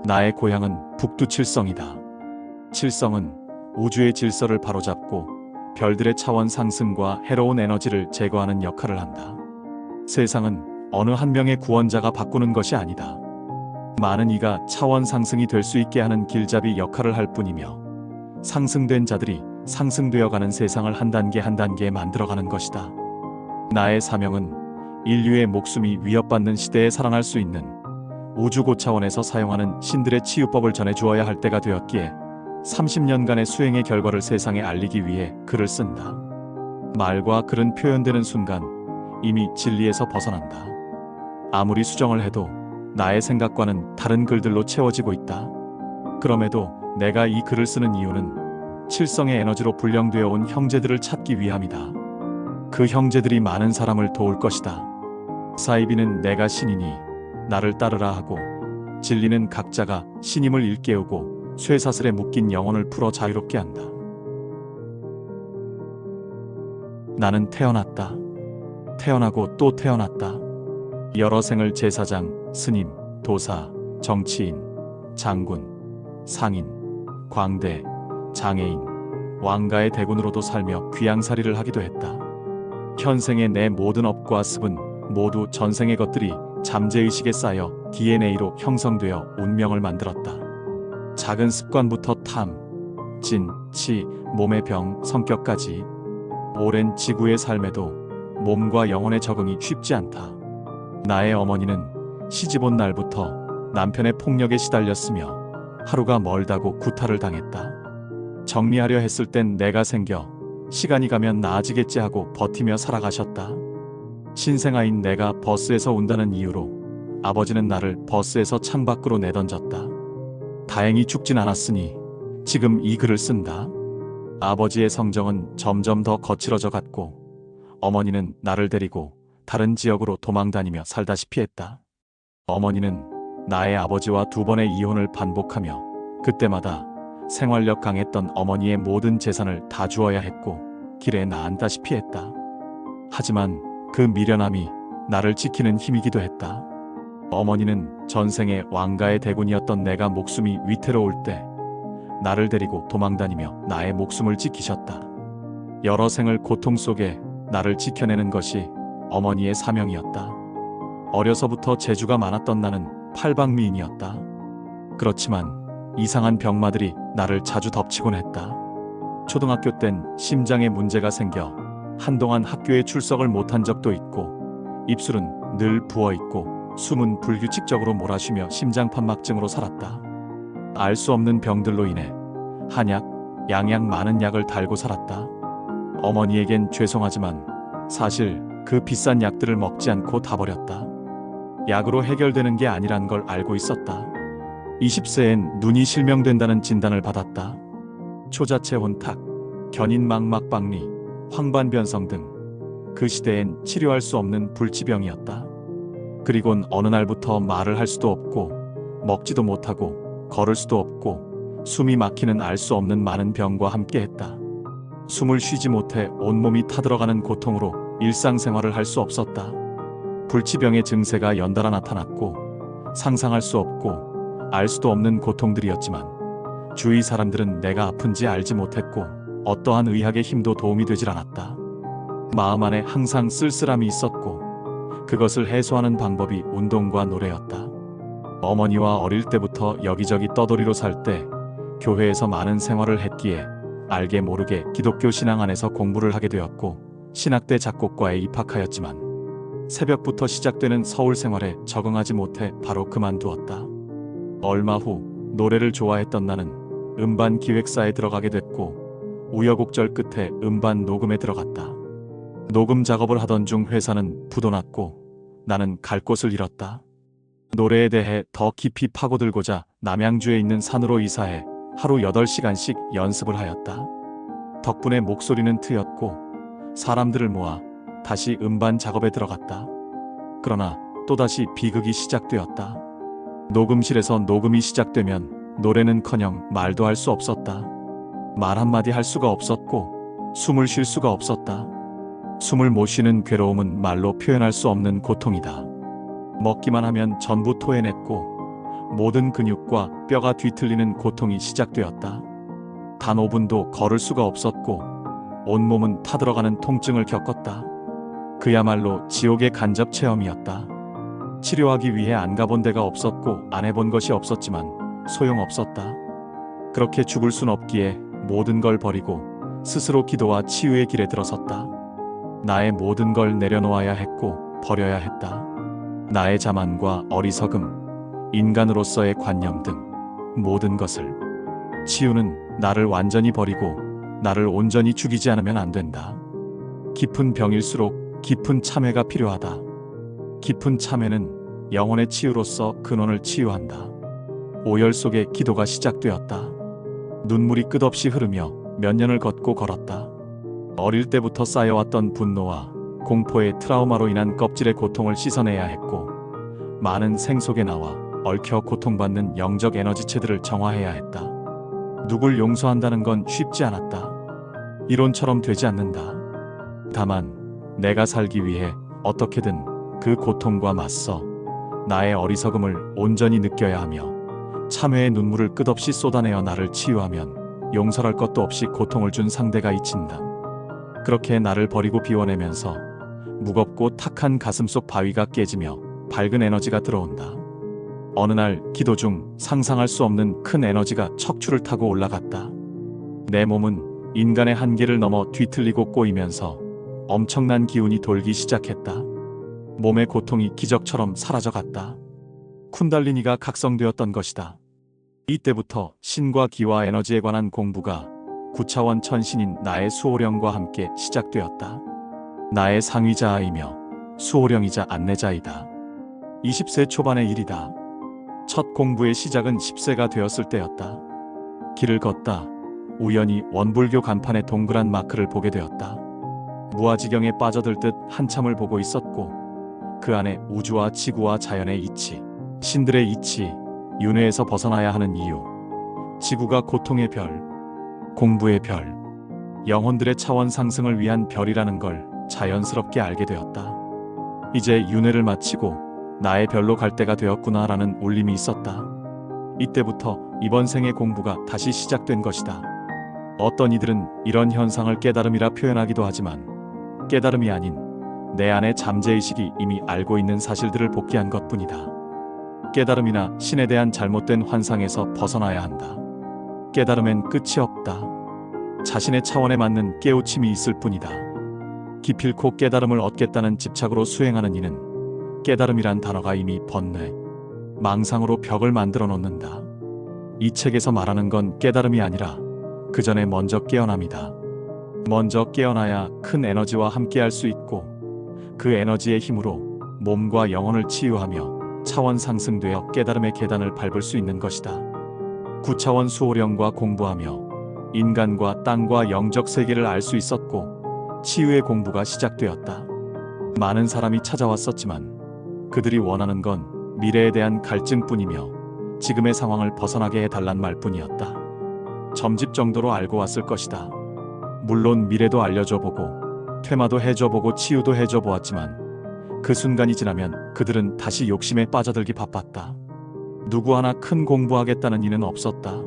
나의 고향은 북두 칠성이다. 칠성은 우주의 질서를 바로잡고 별들의 차원 상승과 해로운 에너지를 제거하는 역할을 한다. 세상은 어느 한 명의 구원자가 바꾸는 것이 아니다. 많은 이가 차원 상승이 될 수 있게 하는 길잡이 역할을 할 뿐이며, 상승된 자들이 상승되어 가는 세상을 한 단계 한 단계 만들어가는 것이다. 나의 사명은 인류의 목숨이 위협받는 시대에 살아날 수 있는 우주고차원에서 사용하는 신들의 치유법을 전해주어야 할 때가 되었기에 30년간의 수행의 결과를 세상에 알리기 위해 글을 쓴다. 말과 글은 표현되는 순간 이미 진리에서 벗어난다. 아무리 수정을 해도 나의 생각과는 다른 글들로 채워지고 있다. 그럼에도 내가 이 글을 쓰는 이유는 칠성의 에너지로 불령되어 온 형제들을 찾기 위함이다. 그 형제들이 많은 사람을 도울 것이다. 사이비는 내가 신이니 나를 따르라 하고, 진리는 각자가 신임을 일깨우고 쇠사슬에 묶인 영혼을 풀어 자유롭게 한다. 나는 태어났다. 태어나고 또 태어났다. 여러 생을 제사장, 스님, 도사, 정치인, 장군, 상인, 광대, 장애인, 왕가의 대군으로도 살며 귀양살이를 하기도 했다. 현생의 내 모든 업과 습은 모두 전생의 것들이 잠재의식에 쌓여 DNA로 형성되어 운명을 만들었다. 작은 습관부터 탐, 진, 치, 몸의 병, 성격까지 오랜 지구의 삶에도 몸과 영혼의 적응이 쉽지 않다. 나의 어머니는 시집 온 날부터 남편의 폭력에 시달렸으며 하루가 멀다고 구타를 당했다. 정리하려 했을 땐 내가 생겨 시간이 가면 나아지겠지 하고 버티며 살아가셨다. 신생아인 내가 버스에서 운다는 이유로 아버지는 나를 버스에서 창밖으로 내던졌다. 다행히 죽진 않았으니 지금 이 글을 쓴다. 아버지의 성정은 점점 더 거칠어져 갔고, 어머니는 나를 데리고 다른 지역으로 도망다니며 살다시피 했다. 어머니는 나의 아버지와 2번의 이혼을 반복하며 그때마다 생활력 강했던 어머니의 모든 재산을 다 주어야 했고 길에 나앉다시피 했다. 하지만 그 미련함이 나를 지키는 힘이기도 했다. 어머니는 전생에 왕가의 대군이었던 내가 목숨이 위태로울 때 나를 데리고 도망다니며 나의 목숨을 지키셨다. 여러 생을 고통 속에 나를 지켜내는 것이 어머니의 사명이었다. 어려서부터 재주가 많았던 나는 팔방미인이었다. 그렇지만 이상한 병마들이 나를 자주 덮치곤 했다. 초등학교 땐 심장에 문제가 생겨 한동안 학교에 출석을 못한 적도 있고, 입술은 늘 부어있고 숨은 불규칙적으로 몰아쉬며 심장판막증으로 살았다. 알 수 없는 병들로 인해 한약, 양약 많은 약을 달고 살았다. 어머니에겐 죄송하지만 사실 그 비싼 약들을 먹지 않고 다 버렸다. 약으로 해결되는 게 아니란 걸 알고 있었다. 20세엔 눈이 실명된다는 진단을 받았다. 초자체 혼탁, 견인망막박리, 황반변성 등 그 시대엔 치료할 수 없는 불치병이었다. 그리곤 어느 날부터 말을 할 수도 없고 먹지도 못하고 걸을 수도 없고 숨이 막히는 알 수 없는 많은 병과 함께했다. 숨을 쉬지 못해 온몸이 타들어가는 고통으로 일상생활을 할 수 없었다. 불치병의 증세가 연달아 나타났고 상상할 수 없고 알 수도 없는 고통들이었지만 주위 사람들은 내가 아픈지 알지 못했고 어떠한 의학의 힘도 도움이 되질 않았다. 마음 안에 항상 쓸쓸함이 있었고 그것을 해소하는 방법이 운동과 노래였다. 어머니와 어릴 때부터 여기저기 떠돌이로 살 때 교회에서 많은 생활을 했기에 알게 모르게 기독교 신앙 안에서 공부를 하게 되었고 신학대 작곡과에 입학하였지만 새벽부터 시작되는 서울 생활에 적응하지 못해 바로 그만두었다. 얼마 후 노래를 좋아했던 나는 음반 기획사에 들어가게 됐고 우여곡절 끝에 음반 녹음에 들어갔다. 녹음 작업을 하던 중 회사는 부도났고 나는 갈 곳을 잃었다. 노래에 대해 더 깊이 파고들고자 남양주에 있는 산으로 이사해 하루 8시간씩 연습을 하였다. 덕분에 목소리는 트였고 사람들을 모아 다시 음반 작업에 들어갔다. 그러나 또다시 비극이 시작되었다. 녹음실에서 녹음이 시작되면 노래는커녕 말도 할 수 없었다. 말 한마디 할 수가 없었고 숨을 쉴 수가 없었다. 숨을 못 쉬는 괴로움은 말로 표현할 수 없는 고통이다. 먹기만 하면 전부 토해냈고 모든 근육과 뼈가 뒤틀리는 고통이 시작되었다. 단 5분도 걸을 수가 없었고 온몸은 타들어가는 통증을 겪었다. 그야말로 지옥의 간접 체험이었다. 치료하기 위해 안 가본 데가 없었고 안 해본 것이 없었지만 소용없었다. 그렇게 죽을 순 없기에 모든 걸 버리고 스스로 기도와 치유의 길에 들어섰다. 나의 모든 걸 내려놓아야 했고 버려야 했다. 나의 자만과 어리석음, 인간으로서의 관념 등 모든 것을. 치유는 나를 완전히 버리고 나를 온전히 죽이지 않으면 안 된다. 깊은 병일수록 깊은 참회가 필요하다. 깊은 참회는 영혼의 치유로서 근원을 치유한다. 오열 속에 기도가 시작되었다. 눈물이 끝없이 흐르며 몇 년을 걷고 걸었다. 어릴 때부터 쌓여왔던 분노와 공포의 트라우마로 인한 껍질의 고통을 씻어내야 했고 많은 생속에 나와 얽혀 고통받는 영적 에너지체들을 정화해야 했다. 누굴 용서한다는 건 쉽지 않았다. 이론처럼 되지 않는다. 다만 내가 살기 위해 어떻게든 그 고통과 맞서 나의 어리석음을 온전히 느껴야 하며 참회의 눈물을 끝없이 쏟아내어 나를 치유하면 용서할 것도 없이 고통을 준 상대가 잊힌다. 그렇게 나를 버리고 비워내면서 무겁고 탁한 가슴속 바위가 깨지며 밝은 에너지가 들어온다. 어느 날 기도 중 상상할 수 없는 큰 에너지가 척추를 타고 올라갔다. 내 몸은 인간의 한계를 넘어 뒤틀리고 꼬이면서 엄청난 기운이 돌기 시작했다. 몸의 고통이 기적처럼 사라져갔다. 쿤달리니가 각성되었던 것이다. 이때부터 신과 기와 에너지에 관한 공부가 9차원 천신인 나의 수호령과 함께 시작되었다. 나의 상위자아이며 수호령이자 안내자이다. 20세 초반의 일이다. 첫 공부의 시작은 10세가 되었을 때였다. 길을 걷다 우연히 원불교 간판에 동그란 마크를 보게 되었다. 무아지경에 빠져들 듯 한참을 보고 있었고 그 안에 우주와 지구와 자연의 이치, 신들의 이치, 윤회에서 벗어나야 하는 이유, 지구가 고통의 별, 공부의 별, 영혼들의 차원 상승을 위한 별이라는 걸 자연스럽게 알게 되었다. 이제 윤회를 마치고 나의 별로 갈 때가 되었구나라는 울림이 있었다. 이때부터 이번 생의 공부가 다시 시작된 것이다. 어떤 이들은 이런 현상을 깨달음이라 표현하기도 하지만 깨달음이 아닌 내 안의 잠재의식이 이미 알고 있는 사실들을 복귀한 것뿐이다. 깨달음이나 신에 대한 잘못된 환상에서 벗어나야 한다. 깨달음엔 끝이 없다. 자신의 차원에 맞는 깨우침이 있을 뿐이다. 기필코 깨달음을 얻겠다는 집착으로 수행하는 이는 깨달음이란 단어가 이미 번뇌, 망상으로 벽을 만들어 놓는다. 이 책에서 말하는 건 깨달음이 아니라 그 전에 먼저 깨어남이다. 먼저 깨어나야 큰 에너지와 함께할 수 있고 그 에너지의 힘으로 몸과 영혼을 치유하며 차원 상승되어 깨달음의 계단을 밟을 수 있는 것이다. 9차원 수호령과 공부하며 인간과 땅과 영적 세계를 알 수 있었고 치유의 공부가 시작되었다. 많은 사람이 찾아왔었지만 그들이 원하는 건 미래에 대한 갈증뿐이며 지금의 상황을 벗어나게 해달란 말뿐이었다. 점집 정도로 알고 왔을 것이다. 물론 미래도 알려줘보고 퇴마도 해줘보고 치유도 해줘보았지만 그 순간이 지나면 그들은 다시 욕심에 빠져들기 바빴다. 누구 하나 큰 공부하겠다는 이는 없었다.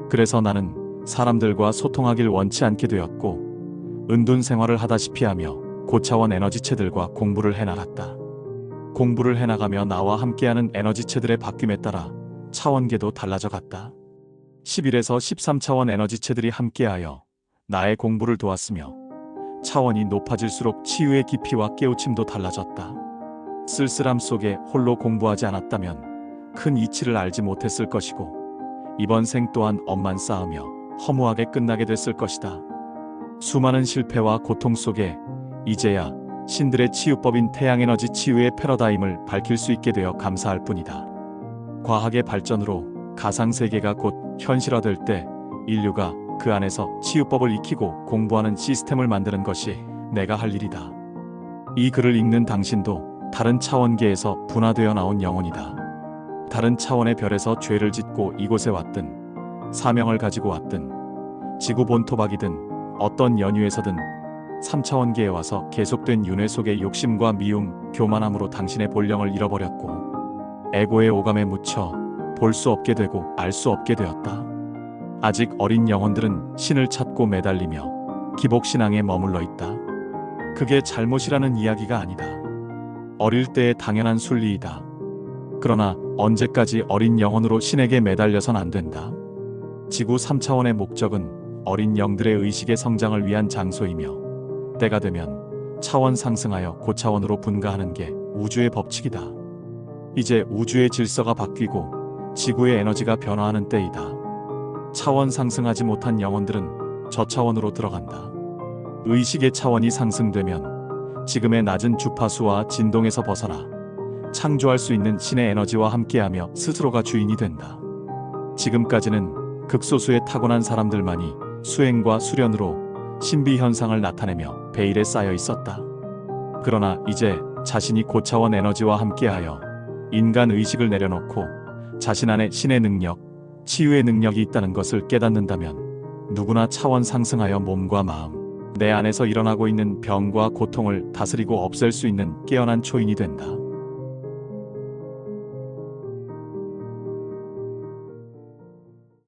그래서 나는 사람들과 소통하길 원치 않게 되었고 은둔 생활을 하다시피 하며 고차원 에너지체들과 공부를 해나갔다. 공부를 해나가며 나와 함께하는 에너지체들의 바뀜에 따라 차원계도 달라져 갔다. 11에서 13차원 에너지체들이 함께하여 나의 공부를 도왔으며 차원이 높아질수록 치유의 깊이와 깨우침도 달라졌다. 쓸쓸함 속에 홀로 공부하지 않았다면 큰 이치를 알지 못했을 것이고 이번 생 또한 엄만 쌓으며 허무하게 끝나게 됐을 것이다. 수많은 실패와 고통 속에 이제야 신들의 치유법인 태양에너지 치유의 패러다임을 밝힐 수 있게 되어 감사할 뿐이다. 과학의 발전으로 가상세계가 곧 현실화될 때 인류가 그 안에서 치유법을 익히고 공부하는 시스템을 만드는 것이 내가 할 일이다. 이 글을 읽는 당신도 다른 차원계에서 분화되어 나온 영혼이다. 다른 차원의 별에서 죄를 짓고 이곳에 왔든 사명을 가지고 왔든 지구 본토박이든 어떤 연유에서든 3차원계에 와서 계속된 윤회 속의 욕심과 미움, 교만함으로 당신의 본령을 잃어버렸고 에고의 오감에 묻혀 볼 수 없게 되고 알 수 없게 되었다. 아직 어린 영혼들은 신을 찾고 매달리며 기복신앙에 머물러 있다. 그게 잘못이라는 이야기가 아니다. 어릴 때의 당연한 순리이다. 그러나 언제까지 어린 영혼으로 신에게 매달려선 안 된다. 지구 3차원의 목적은 어린 영들의 의식의 성장을 위한 장소이며 때가 되면 차원 상승하여 고차원으로 분가하는 게 우주의 법칙이다. 이제 우주의 질서가 바뀌고 지구의 에너지가 변화하는 때이다. 차원 상승하지 못한 영혼들은 저차원으로 들어간다. 의식의 차원이 상승되면 지금의 낮은 주파수와 진동에서 벗어나 창조할 수 있는 신의 에너지와 함께하며 스스로가 주인이 된다. 지금까지는 극소수의 타고난 사람들만이 수행과 수련으로 신비 현상을 나타내며 베일에 쌓여 있었다. 그러나 이제 자신이 고차원 에너지와 함께하여 인간 의식을 내려놓고 자신 안에 신의 능력, 치유의 능력이 있다는 것을 깨닫는다면 누구나 차원 상승하여 몸과 마음, 내 안에서 일어나고 있는 병과 고통을 다스리고 없앨 수 있는 깨어난 초인이 된다.